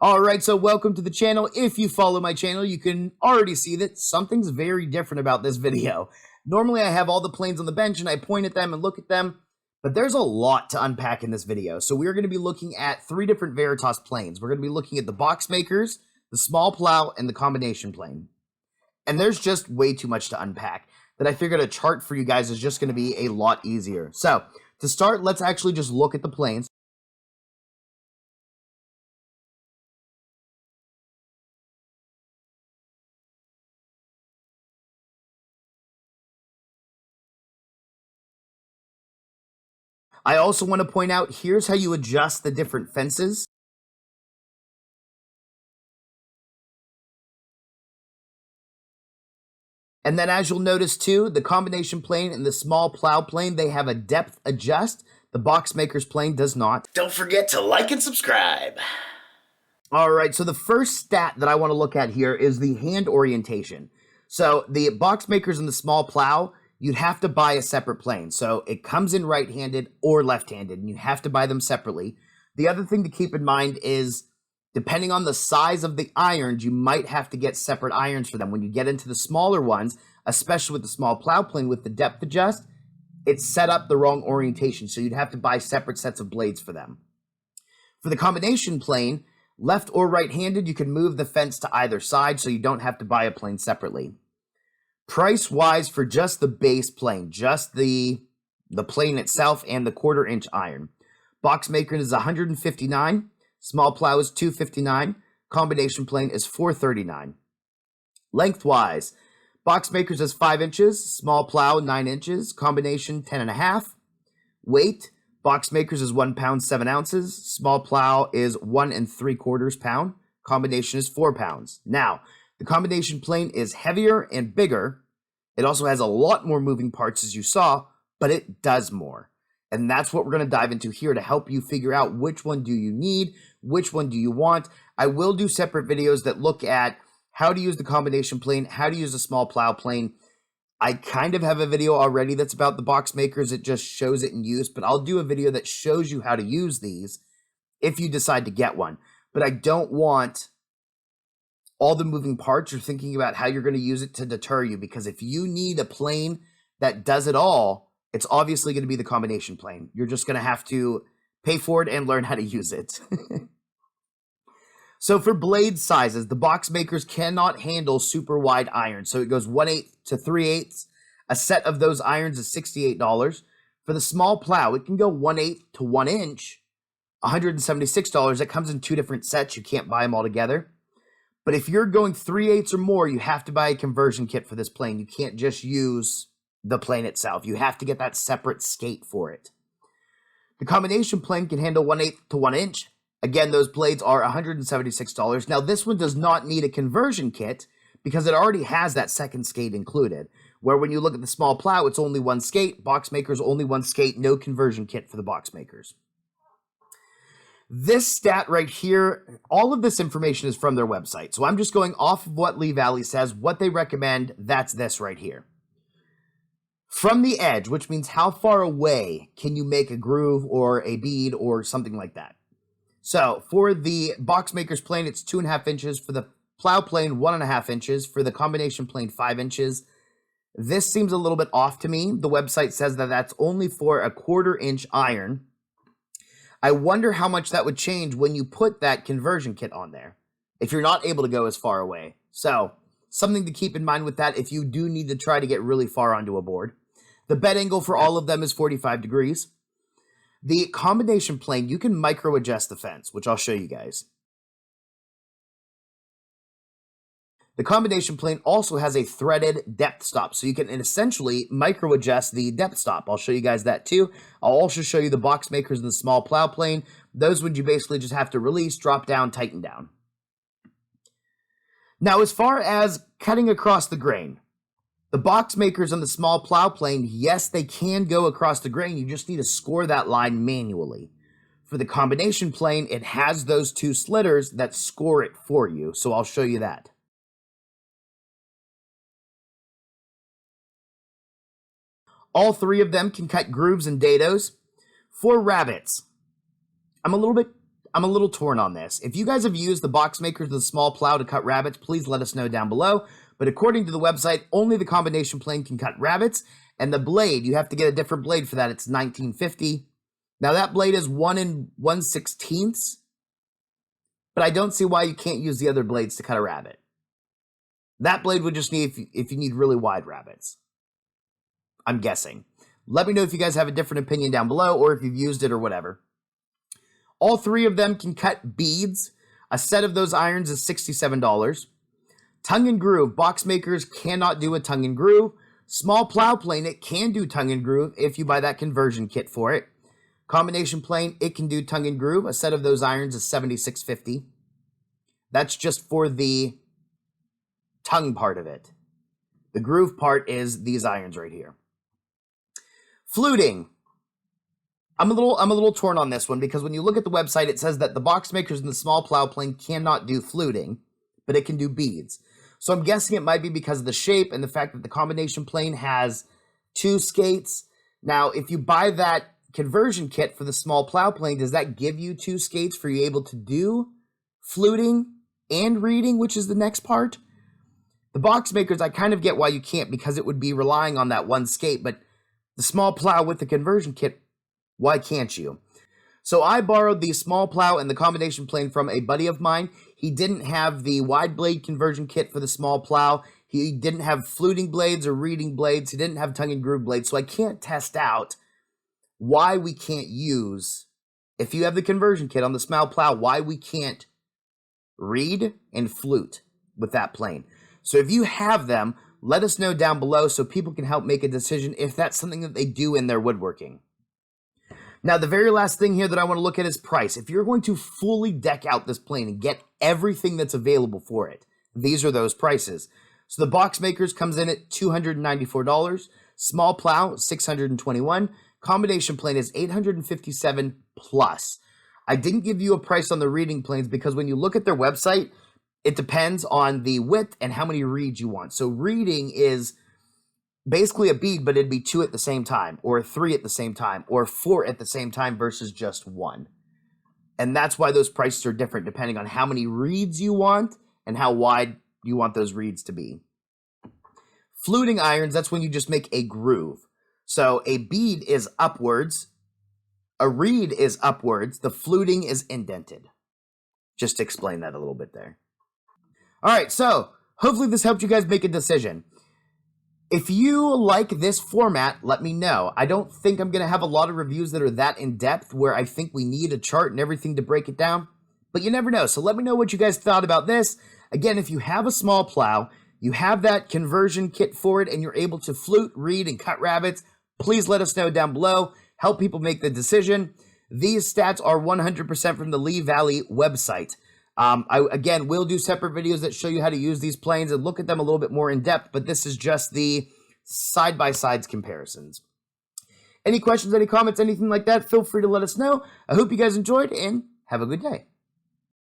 Alright, so welcome to the channel. If you follow my channel, you can already see that something's very different about this video. Normally I have all the planes on the bench and I point at them and look at them, but there's a lot to unpack in this video. So we're going to be looking at 3 different Veritas planes. We're going to be looking at the box makers, the small plow, and the combination plane. And there's just way too much to unpack that I figured a chart for you guys is just going to be a lot easier. So to start, let's actually just look at the planes. I also want to point out, here's how you adjust the different fences. And then as you'll notice too, the combination plane and the small plow plane, they have a depth adjust. The box maker's plane does not. Don't forget to like and subscribe. All right, so the first stat that I want to look at here is the hand orientation. So the box makers and the small plow, you'd have to buy a separate plane. So it comes in right-handed or left-handed, and you have to buy them separately. The other thing to keep in mind is, depending on the size of the irons, you might have to get separate irons for them. When you get into the smaller ones, especially with the small plow plane with the depth adjust, it's set up the wrong orientation, so you'd have to buy separate sets of blades for them. For the combination plane, left or right-handed, you can move the fence to either side, so you don't have to buy a plane separately. Price-wise, for just the base plane, just the plane itself and the 1/4 inch iron, box maker is $159, small plow is $259, combination plane is $439. Lengthwise, box makers is 5 inches, small plow 9 inches, combination 10.5. Weight, box makers is 1 pound 7 ounces, small plow is 1 3/4 pound, combination is 4 pounds. Now, the combination plane is heavier and bigger. It also has a lot more moving parts, as you saw, but it does more. And that's what we're going to dive into here to help you figure out which one do you need, which one do you want. I will do separate videos that look at how to use the combination plane, how to use the small plow plane. I kind of have a video already that's about the box makers. It just shows it in use, but I'll do a video that shows you how to use these if you decide to get one. But I don't want all the moving parts or thinking about how you're going to use it to deter you, because if you need a plane that does it all, it's obviously going to be the combination plane. You're just going to have to pay for it and learn how to use it. So for blade sizes, the box makers cannot handle super wide irons. So it goes 1/8 to 3/8. A set of those irons is $68. For the small plow, it can go 1/8 to 1 inch, $176. It comes in 2 different sets. You can't buy them all together. But if you're going 3/8 or more, you have to buy a conversion kit for this plane. You can't just use the plane itself. You have to get that separate skate for it. The combination plane can handle 1/8 to 1 inch. Again, those blades are $176. Now, this one does not need a conversion kit because it already has that second skate included. Where when you look at the small plow, it's only 1 skate. Box makers, only 1 skate. No conversion kit for the box makers. This stat right here, all of this information is from their website. So I'm just going off of what Lee Valley says, what they recommend. That's this right here. From the edge, which means how far away can you make a groove or a bead or something like that. So for the box maker's plane, it's 2.5 inches. For the plow plane, 1.5 inches. For the combination plane, 5 inches. This seems a little bit off to me. The website says that that's only for a 1/4 inch iron. I wonder how much that would change when you put that conversion kit on there, if you're not able to go as far away. So something to keep in mind with that if you do need to try to get really far onto a board. The bed angle for all of them is 45 degrees. The combination plane, you can micro adjust the fence, which I'll show you guys. The combination plane also has a threaded depth stop, so you can essentially micro adjust the depth stop. I'll show you guys that too. I'll also show you the box makers and the small plow plane. Those would you basically just have to release, drop down, tighten down. Now, as far as cutting across the grain, the box makers and the small plow plane, yes, they can go across the grain. You just need to score that line manually. For the combination plane, it has those 2 slitters that score it for you, so I'll show you that. All 3 of them can cut grooves and dados. For rabbets, I'm a little bit I'm a little torn on this. If you guys have used the box makers of the small plow to cut rabbits, please let us know down below. But according to the website, only the combination plane can cut rabbits, and the blade, you have to get a different blade for that. It's $19.50. Now that blade is 1 1/16, but I don't see why you can't use the other blades to cut a rabbit. That blade would just need if you need really wide rabbits. I'm guessing. Let me know if you guys have a different opinion down below or if you've used it or whatever. All three of them can cut beads. A set of those irons is $67. Tongue and groove. Box makers cannot do a tongue and groove. Small plow plane, it can do tongue and groove if you buy that conversion kit for it. Combination plane, it can do tongue and groove. A set of those irons is $76.50. That's just for the tongue part of it. The groove part is these irons right here. Fluting. I'm a little torn on this one because when you look at the website, it says that the box makers in the small plow plane cannot do fluting, but it can do beads. So I'm guessing it might be because of the shape and the fact that the combination plane has 2 skates. Now, if you buy that conversion kit for the small plow plane, does that give you 2 skates for you able to do fluting and reading, which is the next part? The box makers, I kind of get why you can't because it would be relying on that 1 skate, but the small plow with the conversion kit, why can't you? So I borrowed the small plow and the combination plane from a buddy of mine. He didn't have the wide blade conversion kit for the small plow. He didn't have fluting blades or reading blades. He didn't have tongue and groove blades. So I can't test out why we can't use, if you have the conversion kit on the small plow, why we can't read and flute with that plane. So if you have them, let us know down below so people can help make a decision if that's something that they do in their woodworking. Now, the very last thing here that I want to look at is price. If you're going to fully deck out this plane and get everything that's available for it, these are those prices. So the box makers comes in at $294, small plow $621, combination plane is $857 plus. I didn't give you a price on the reading planes because when you look at their website, it depends on the width and how many reeds you want. So reading is basically a bead, but it'd be 2 at the same time, or 3 at the same time, or 4 at the same time versus just 1. And that's why those prices are different depending on how many reeds you want and how wide you want those reeds to be. Fluting irons, that's when you just make a groove. So a bead is upwards, a reed is upwards, the fluting is indented. Just to explain that a little bit there. All right, so hopefully this helped you guys make a decision. If you like this format, let me know. I don't think I'm going to have a lot of reviews that are that in-depth where I think we need a chart and everything to break it down, but you never know. So let me know what you guys thought about this. Again, if you have a small plow, you have that conversion kit for it, and you're able to flute, read, and cut rabbits, please let us know down below. Help people make the decision. These stats are 100% from the Lee Valley website. I, again, will do separate videos that show you how to use these planes and look at them a little bit more in depth, but this is just the side-by-sides comparisons. Any questions, any comments, anything like that, feel free to let us know. I hope you guys enjoyed, and have a good day.